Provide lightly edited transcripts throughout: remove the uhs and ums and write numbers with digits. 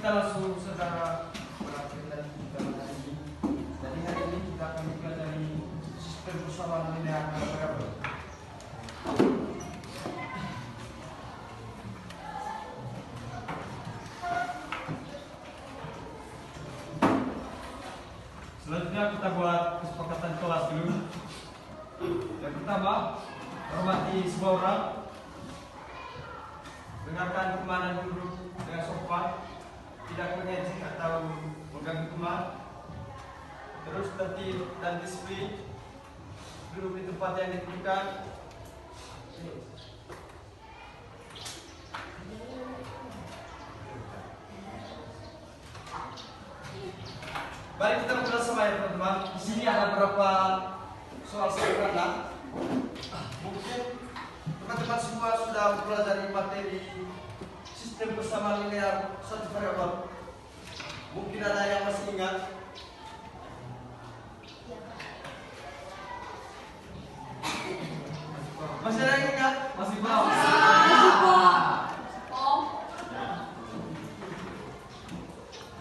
kita langsung saudara melakukan kita hari ini. Jadi hari ini kita akan mempelajari sistem persamaan linear variabel. Selanjutnya kita buat kesepakatan kelas dulu. Yang pertama, hormati semua orang. Dengarkan teman duduk dengan sopan, tidak mengejek atau mengganggu teman. Terus tertib dan disiplin. Duduk di tempat yang ditentukan. Baik, kita mulai sama ya teman-teman. Di sini ada beberapa soal sederhana. Mungkin teman-teman semua sudah mempelajari materi sistem persamaan linear satu variabel. Mungkin ada yang masih ingat. Masih ada yang ingat? Masih belum?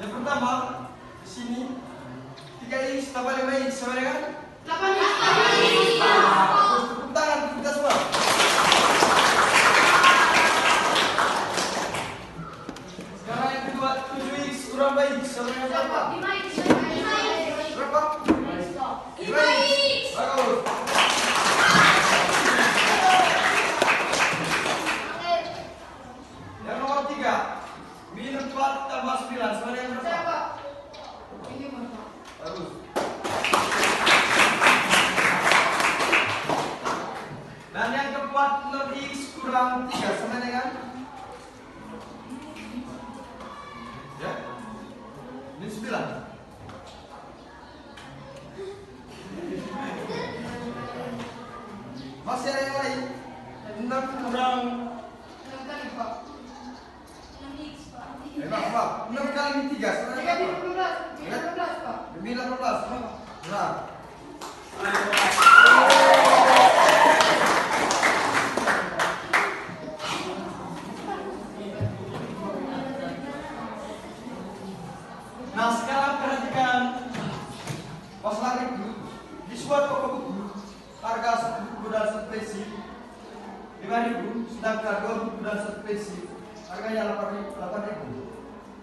Yang pertama, di sini 3x tambah 5x sama dengan 8x. Tepuk tangan kita semua. Sekarang yang kedua, 7x kurang 5x sama dengan berapa? 5x. Berapa? 5x. Bagus. Yang nomor 3, minus 4 tambah 9 sama dengan berapa? Bagus. Dan yang keempat, 6x kurang 3 sama dengan? Ya? Minus 9. Masih ada yang lain? 6 kurang 6 kali 3 sama dengan berapa? 18. Benar. Nah, sekarang perhatikan masalah itu. Di sebuah toko buku, harga 1 buku dan 1 pensil 5.000, sedangkan 2 buku dan 1 pensil harganya 8.000.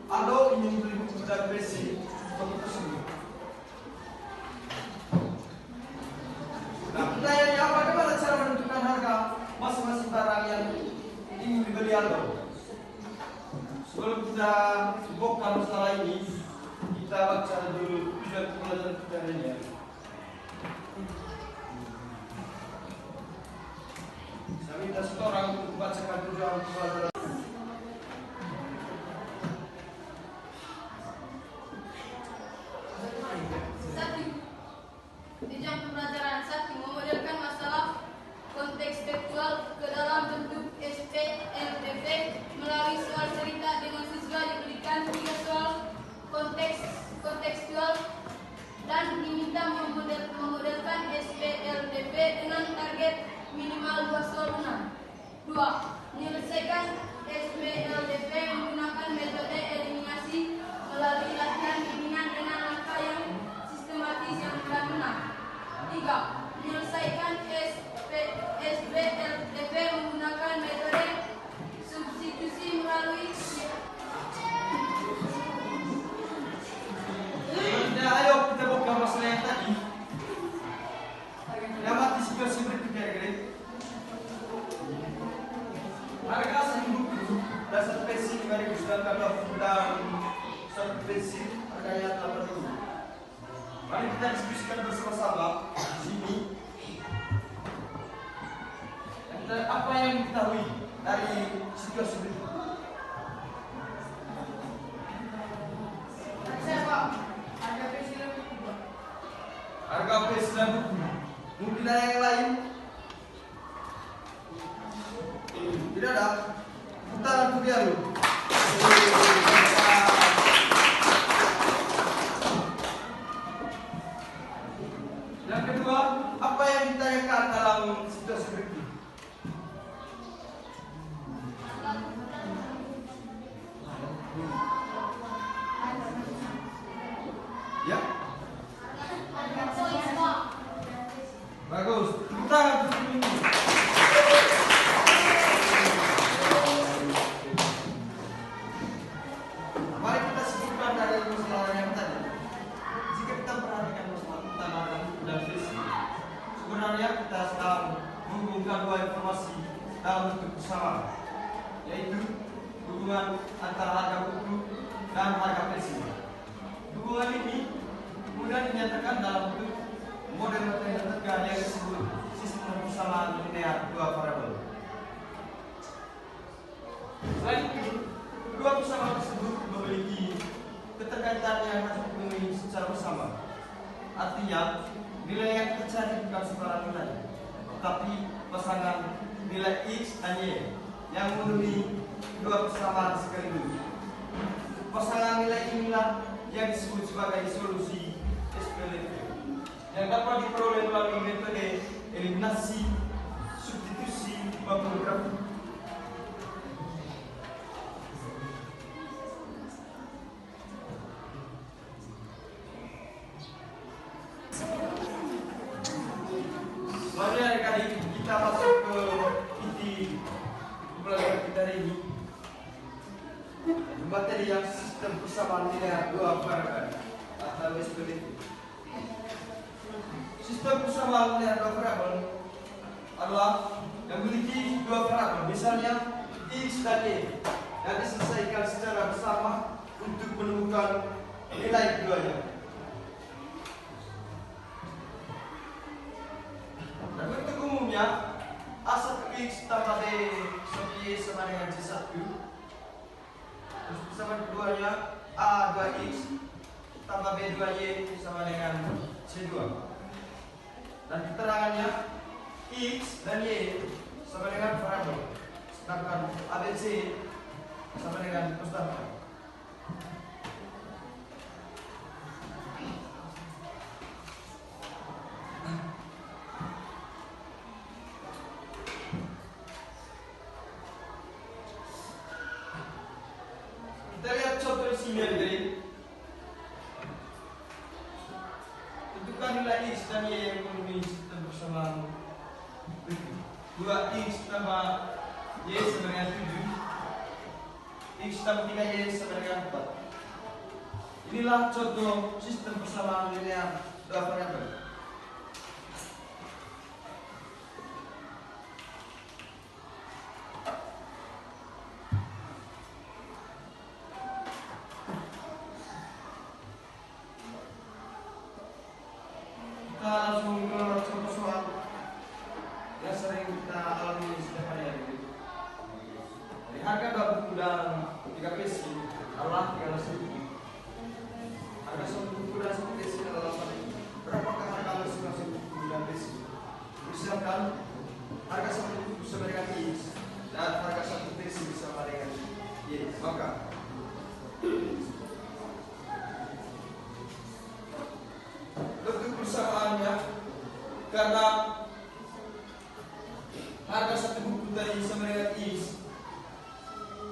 Ando ingin beli buku dan pensil toko tersebut. Nah, pertanyaannya, bagaimana cara menentukan harga masing-masing barang yang ingin dibeli Ando? Sebelum kita bongkar masalah ini, kita baca dulu tujuan pembelajaran kita hari ini ya. Saya minta seorang untuk membacakan tujuan pembelajaran. Tujuan pembelajaran 1, memodelkan masalah kontekstual ke dalam bentuk SPLDV melalui soal cerita dengan siswa diberikan 3 soal kontekstual dan diminta memodelkan SPLDV dengan target minimal 2 soal benar. 2. Menyelesaikan SPLDV menggunakan metode eliminasi melalui latihan bimbingan dengan langkah yang sistematis yang mudah menang. 3. Menyelesaikan SPLDV menggunakan metode substitusi melalui Selanjutnya, ayo kita bongkar masalah yang tadi. Amati situasi berikutnya, Greg. Harga 1 buku dan 1 pensil 5.000, sedangkan 2 buku dan 1 pensil harganya 8.000. Mari kita diskusikan bersama-sama di sini. Apa yang diketahui dari situasi berikut? Harga pensil dan buku. Mungkin ada yang lain? Tidak ada? Kita langsung dia dulu. Yang kedua, apa yang ditanyakan dalam situasi berikut? kemudian dinyatakan dalam bentuk model metode tegak yang disebut sistem persamaan linear dua variabel. Selain itu, kedua persamaan tersebut memiliki keterkaitan yang harus dipenuhi secara bersama. Artinya, nilai yang tercari bukan sebarang nilai, tetapi pasangan nilai X dan Y yang memenuhi dua persamaan sekaligus. Pasangan nilai inilah yang disebut sebagai solusi SPLV yang dapat diperoleh melalui metode eliminasi, substitusi, maupun grafik. Selanjutnya adik-adik, kita masuk ke inti pelajaran kita hari ini. Materi yang sistem persamaan linear dua variabel atau SPLV. Sistem persamaan linear dua variabel adalah yang memiliki dua variabel, misalnya X dan Y, yang diselesaikan secara bersama untuk menemukan nilai keduanya. Dan untuk umumnya, A1 X tambah B Y sama dengan C1. Terus persamaan keduanya A2X tambah B2Y sama dengan C2. Dan keterangannya X dan Y sama dengan variabel, sedangkan ABC sama dengan konstanta. Kita lihat contoh di sini adik-adik. Tentukan nilai X dan Y yang memenuhi sistem persamaan. 2X tambah Y sama dengan 7. X tambah 3Y sama dengan 4. Inilah contoh sistem persamaan linear dua variabel. Kita langsung ke contoh soal yang sering kita alami setiap hari ini. Jadi harga 2 buku dan 3 PC adalah 13.000. Harga 1 buku dan 1 PC adalah 8.000. Berapakah harga masing-masing buku dan PC? Misalkan harga 1 buku sama dengan X dan harga 1 PC sama dengan Y. Maka bentuk persamaannya, karena harga 1 buku tadi sama dengan X,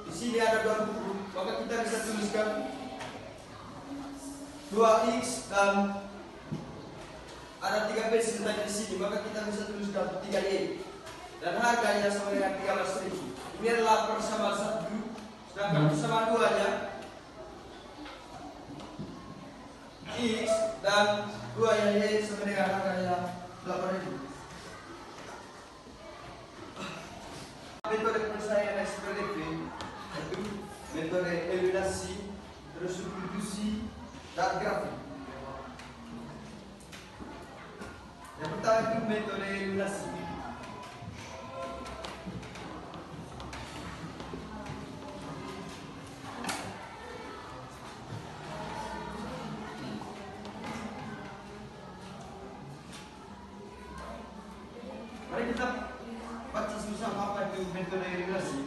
di sini ada 2 buku, maka kita bisa tuliskan 2X dan ada 3 PC tadi di sini, maka kita bisa tuliskan 3Y dan harganya sama dengan 13.000. Ini adalah persamaan 1, sedangkan persamaan 2-nya X dan 2 Y sama dengan harganya 8.000. Metode penyelesaian SPLV yaitu metode eliminasi, terus substitusi, dan grafik. Yang pertama itu metode eliminasi. Mari kita baca sama apa itu metode eliminasi.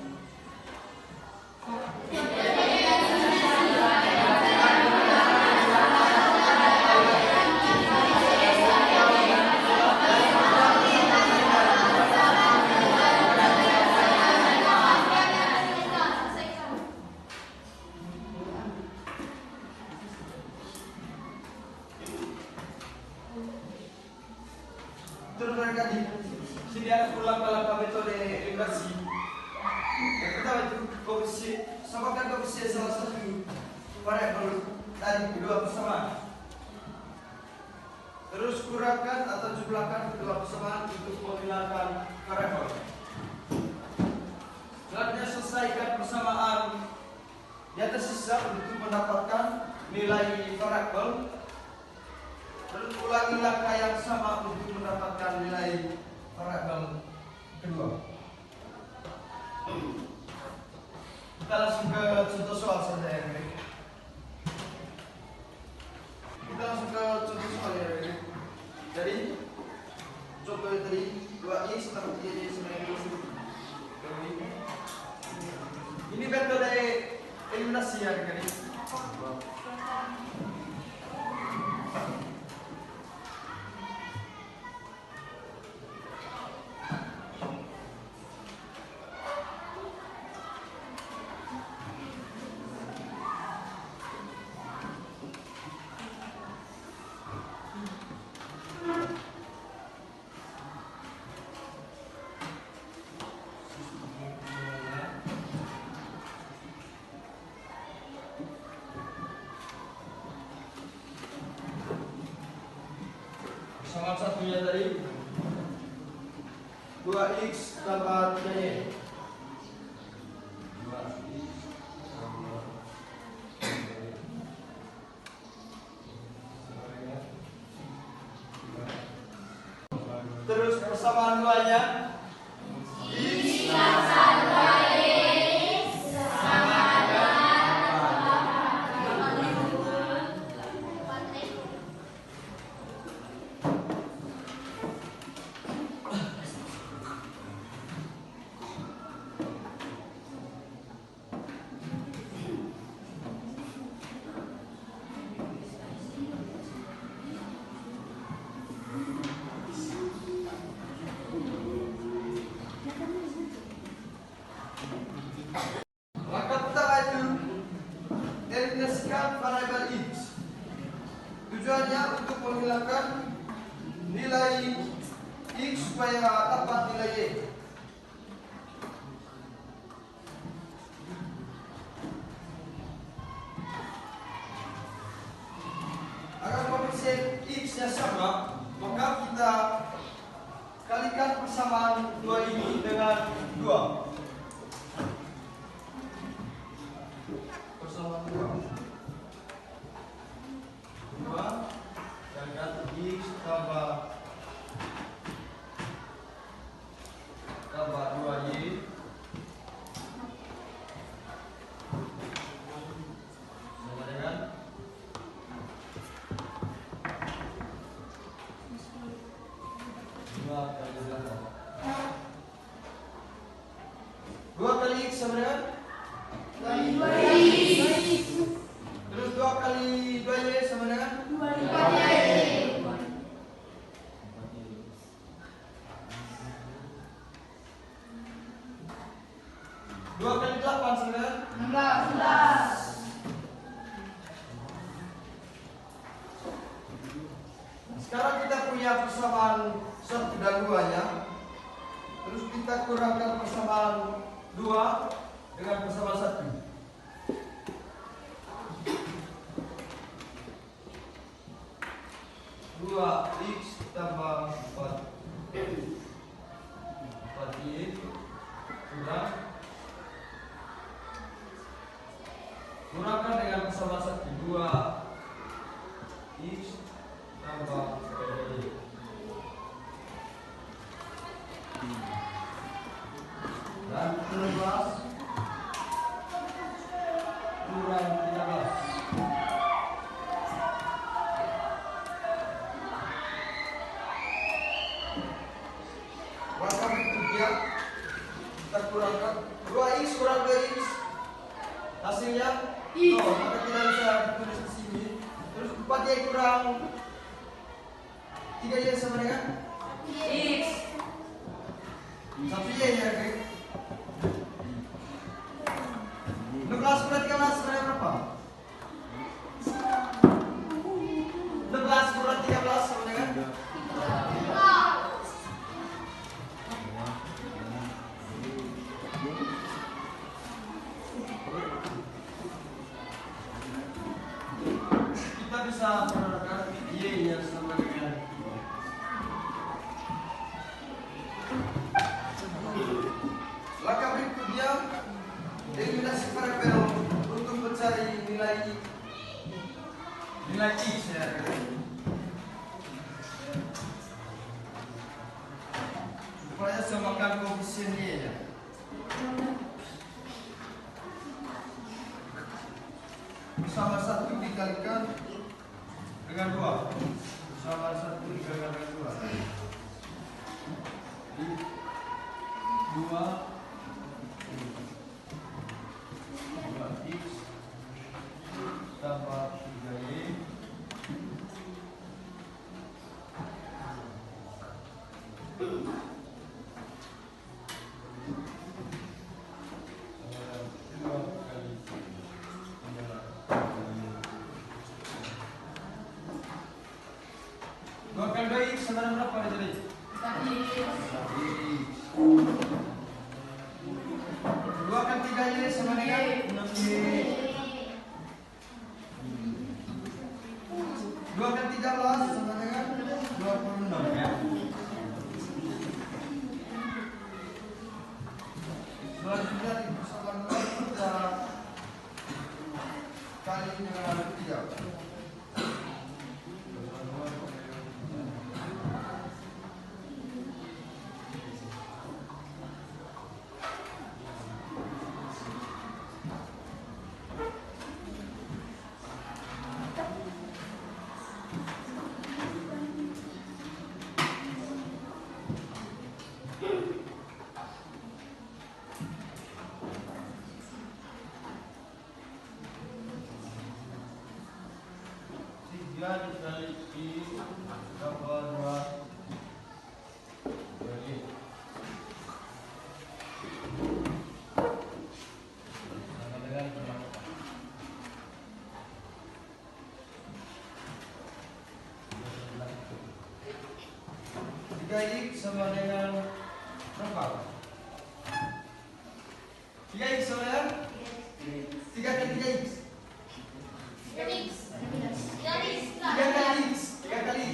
Terus mereka di sini ada langkah-langkah metode eliminasi. Yang pertama itu koefisien, samakan koefisien salah satu variabel dari kedua persamaan. Terus kurangkan atau jumlahkan kedua persamaan untuk menghilangkan variabel. Selanjutnya selesaikan persamaan yang tersisa untuk mendapatkan nilai variabel Terus ulangi langkah yang sama untuk mendapatkan nilai variabel kedua. Kita langsung ke contoh soal saja ya, Greg. Kita langsung ke contoh soal ya, Greg. Jadi contoh tadi 2x tambah 3y sebenarnya ini metode eliminasi ya, Greg. Sama satunya tadi 2x tambah 3y. 2x tambah 3y. Terus persamaan duanya x tambah 2y sama langkah pertama itu eliminasikan variabel x. Tujuannya untuk menghilangkan nilai x supaya dapat nilai y. Agar koefisien x-nya sama, maka kita kalikan persamaan 2 ini dengan 2. Persamaan 2 kalikan x tambah 2y sama dengan 2 kali 8. 2 kali x sama dengan 2x. Terus 2 kali 2y sama dengan 2y. 2 kali 8 sama dengan 16. Sekarang kita punya persamaan 1 dan 2-nya. Terus kita kurangkan persamaan 2 dengan persamaan 1. 2x tambah 4y kurangkan dengan persamaan 1. 2x tambah 4y dan 16 kurang 13. Maka berikutnya kita kurangkan 2x kurang 2x hasilnya 0. Maka kita bisa tulis di sini. Terus 4y kurang 3y sama dengan x. 1y ya, Greg. 16 kurang 13 sama dengan berapa? 16 kurang 13 sama dengan 3. Kita bisa menentukan y-nya sama dengan langkah berikutnya eliminasi variabel untuk mencari nilai x ya. jadikan koefisien Y nya. Bersama 1 dikalikan dengan 2. Bersama 1 dikalikan dengan 2. Jadi 2x tambah 3y dua kali 2x sama dengan berapa tadi? 2 kali 3y sama dengan 6y. 2 kali 13 sama dengan 26 ya. Selanjutnya di persamaan 2 kita kali dengan 3. Dikali I tambah 2 Y sama dengan berapa? 3x sama dengan berapa? 3x sama dengan 3 kali 3x. 3 kali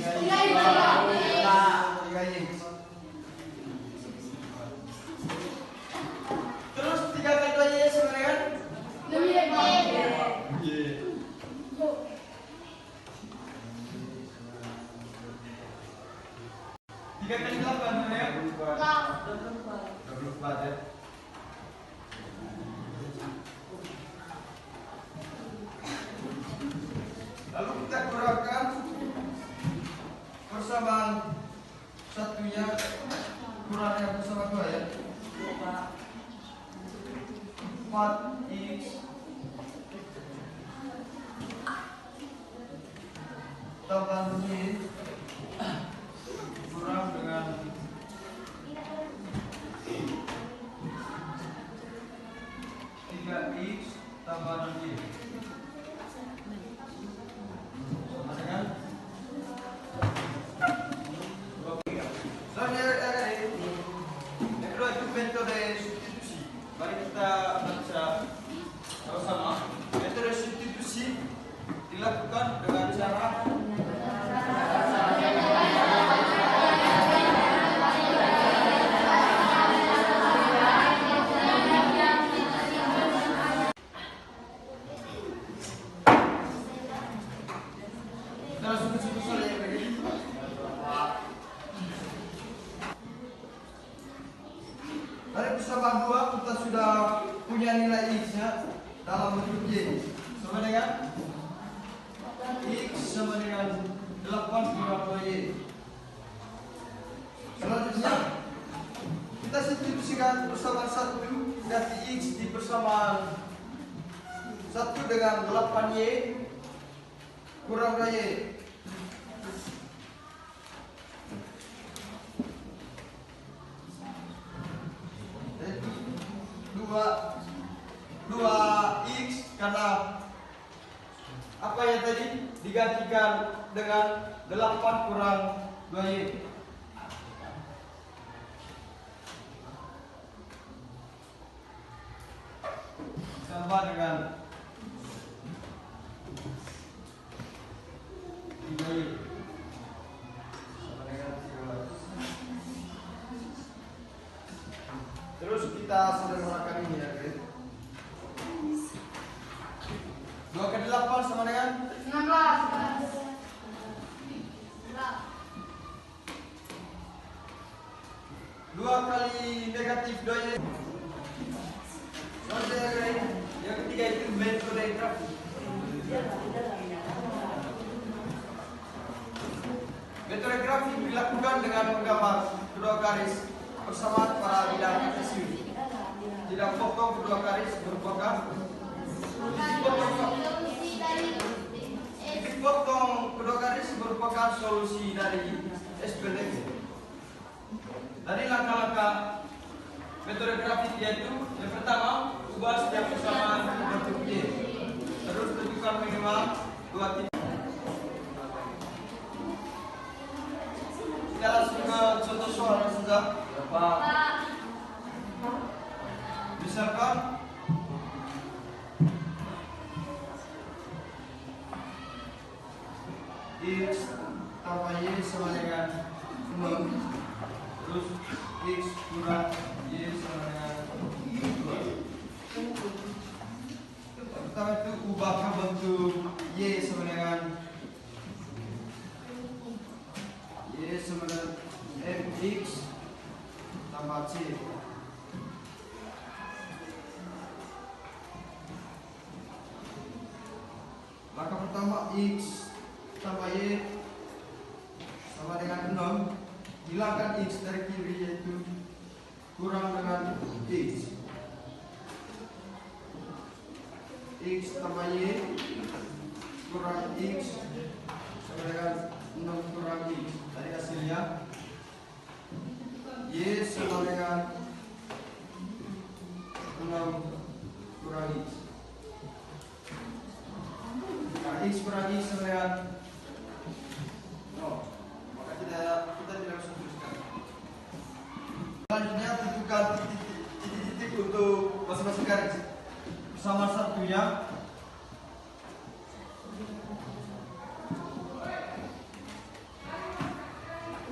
X. Terus 3 kali 2Y sama dengan 3 kali 8 sama dengan 24 ya. Lalu kita kurangkan persamaan satunya kurang yang persamaan 2 ya. 4x tambah Y kurang dengan 3x tambah 6y sama dengan 2. Selanjutnya yang kedua itu metode substitusi. Mari kita baca sama-sama. Metode substitusi dilakukan dengan cara dari persamaan 2 kita sudah punya nilai X-nya dalam bentuk Y sama dengan X sama dengan 8 kurang 2Y. Selanjutnya kita substitusikan persamaan 1 ganti X di persamaan 1 dengan 8Y kurang 2Y. Dua X karena apa yang tadi digantikan dengan 8 kurang 2Y. Tambah dengan 3Y sama dengan 13. Terus kita sederhanakan ini ya, guys. 2 kali 8 sama dengan 16. 2 kali negatif 2 Y. Yang ketiga itu metode grafik. Metode grafik dilakukan dengan menggambar kedua garis bersamaan pada bidang kartesius. Tidak potong kedua garis merupakan potong kedua garis merupakan solusi dari SPDV. Dari langkah-langkah metode grafik yaitu yang pertama, ubah setiap persamaan bentuk Y. Terus tentukan minimal 2 titik. Kita langsung ke contoh soal saja. Misalkan X tambah Y sama dengan 6. Terus X kurang Y sama dengan 2. Pertama itu ubah ke bentuk Y sama dengan MX tambah C. Langkah pertama, X tambah Y sama dengan 6. Hilangkan X dari kiri yaitu kurang dengan X. X tambah Y kurang X sama dengan 6 kurang X. Dari hasilnya Y sama dengan 6 kurang X. Nah, X kurang X sama dengan 0. Maka kita tidak usah tuliskan. Selanjutnya tentukan titik-titik untuk masing-masing garis. Bersama satunya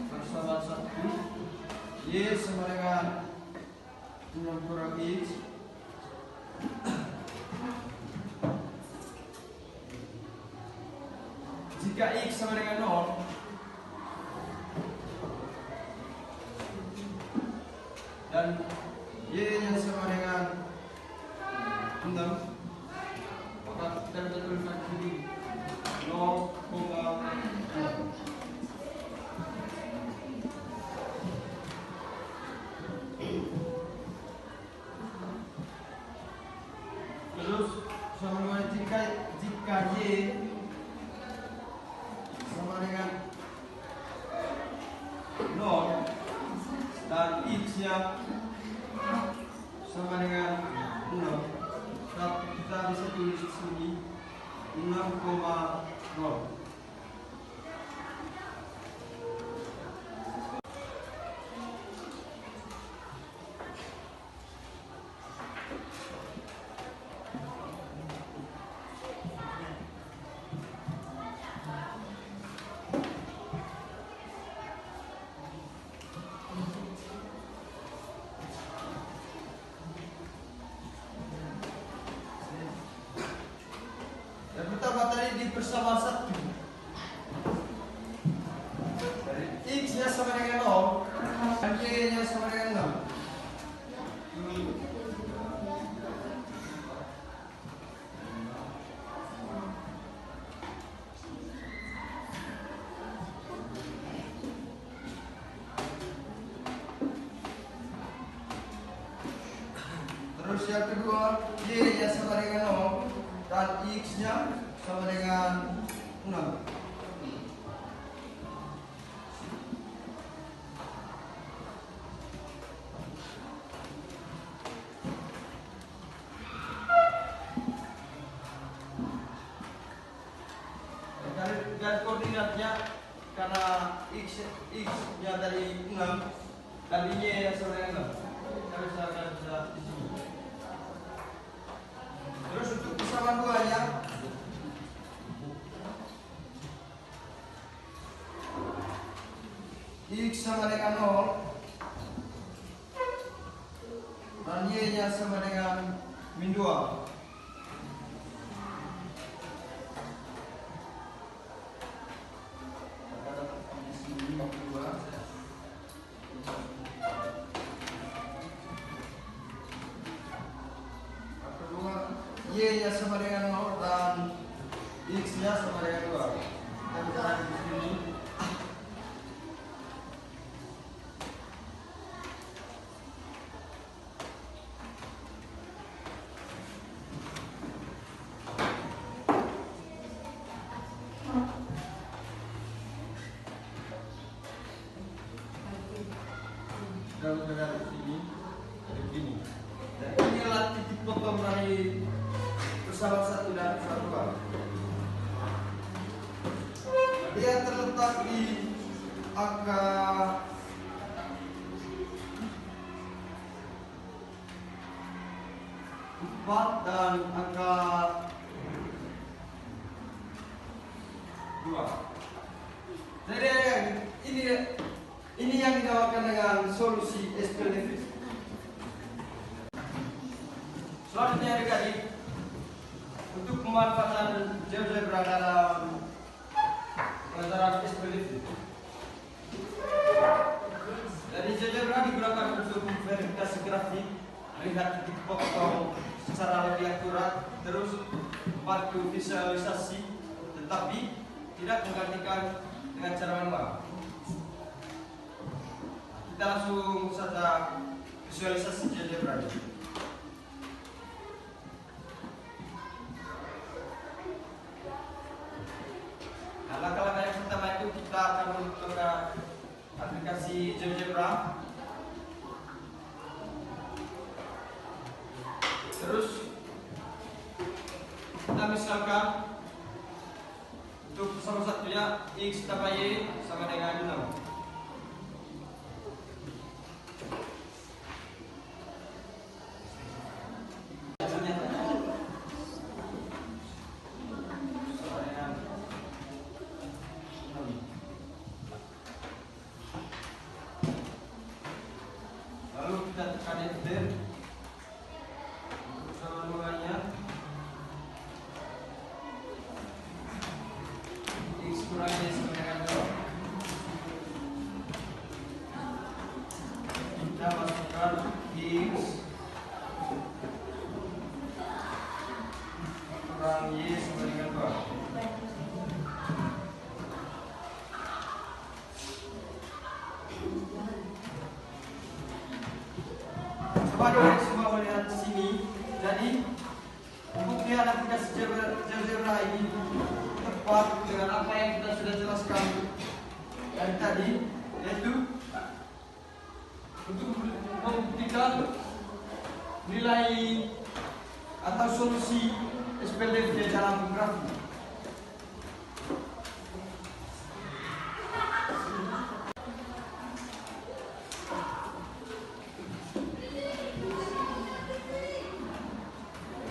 bersama satu Y sama dengan 6 kurang X. Jika X sama dengan 0, dan Y nya sama dengan 6, maka kita bisa tuliskan sini 0,6. Terus sama dengan jika Y sama dengan 0 dan X nya sama dengan 6, kita bisa tulis di sini 6,0. Yang pertama tadi di bersama satu. Dari X nya sama dengan 0 dan Y nya sama dengan 6. Terus yang kedua, Y nya sama dengan 0 dan X nya sama dengan 6. Dan koordinatnya karena X nya dari 6 dan Y nya sama dengan 6. Kita bisa di sini. Terus untuk persamaan duanya, X sama dengan 0 dan Y nya sama dengan min 2. Y-nya sama dengan 0 dan X-nya sama dengan 2. Kita bisa di sini. Kalau dengan sini, begini. Dan ini adalah titik potong dari pesawat 1 dan pesawat 2. Dia terletak di angka 4 dan angka 2. Jadi ini yang dinamakan dengan solusi SPLDV. Selanjutnya adik-adik, untuk pemanfaatan GeoGebra dalam pelajaran SPLDV. Dari GeoGebra digunakan untuk verifikasi grafik, melihat titik potong secara lebih akurat, terus membantu visualisasi, tetapi tidak menggantikan dengan cara manual. Kita langsung saja visualisasi GeoGebra. Nah, langkah-langkah yang pertama itu kita akan membuka aplikasi GeoGebra. Terus kita misalkan untuk salah satunya X tambah Y sama dengan 6. Lalu kita tekan enter. Sama mulanya X kurang Y sama dengan 2. Kita masukkan X kurang Y sama dengan 2. Coba kalian semua melihat di sini. Jadi pembuktian aplikasi GeoGebra ini tepat dengan apa yang kita sudah jelaskan dari tadi, yaitu untuk membuktikan nilai atau solusi SPLDV dalam grafik.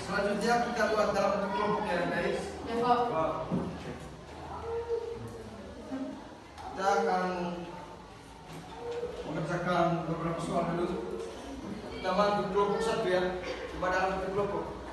Selanjutnya kita buat dalam bentuk kelompok ya guys. Ya, Pak. Kita akan mengerjakan beberapa soal dulu. Kita bantu kelompok 1 ya. Coba dalam bentuk kelompok.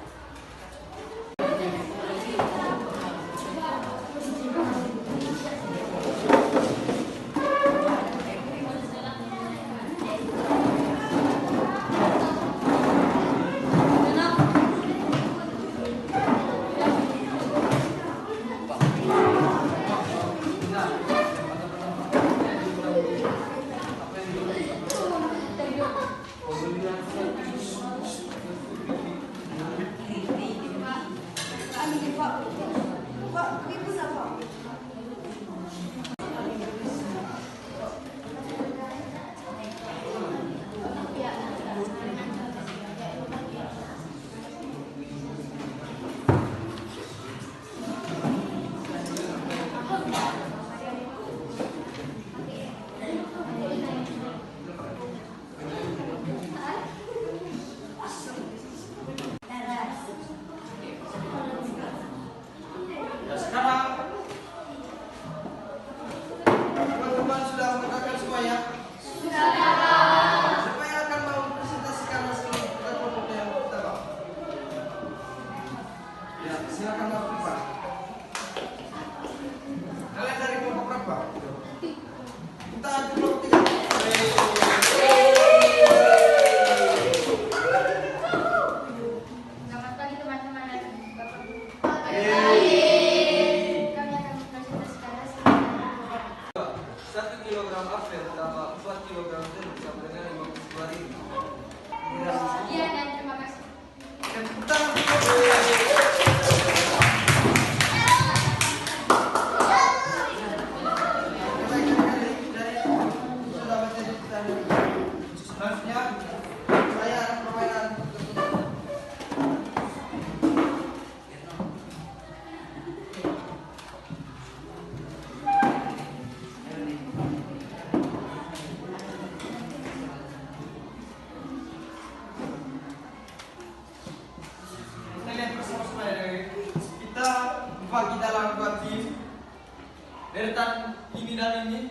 Deretan ini dan ini,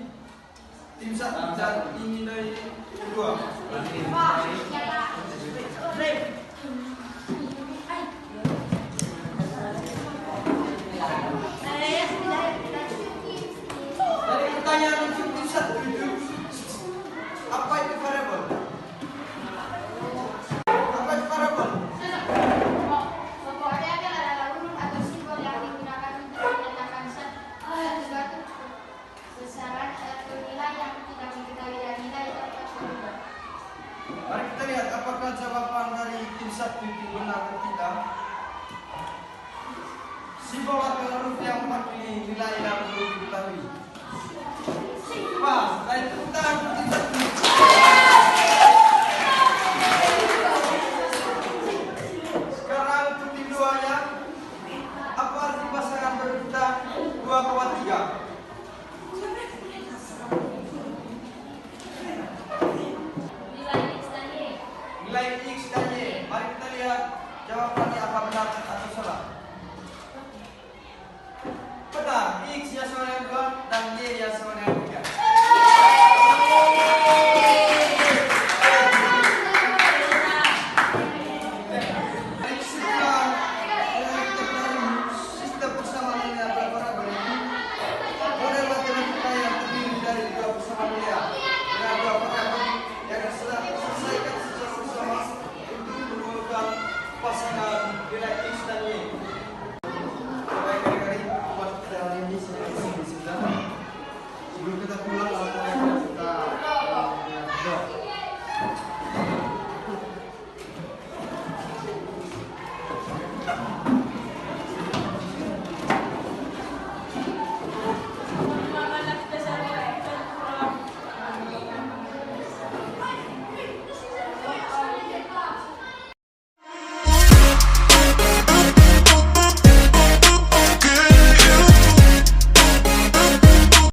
tim satu dan ini dari kedua. Dari pertanyaan untuk tim satu itu, apa itu variabel? Apa itu variabel? Pokoknya kan adalah huruf atau simbol yang digunakan untuk menyatakan suatu besaran atau nilai yang tidak diketahui dan nilai dapat berubah. Mari kita lihat apakah jawaban dari tim satu itu benar atau tidak. Simbol atau huruf yang mewakili nilai yang belum diketahui. Pas, saya tepuk tangan untuk tim satu. Sekarang untuk tim duanya, apa arti pasangan berhutang 2,3?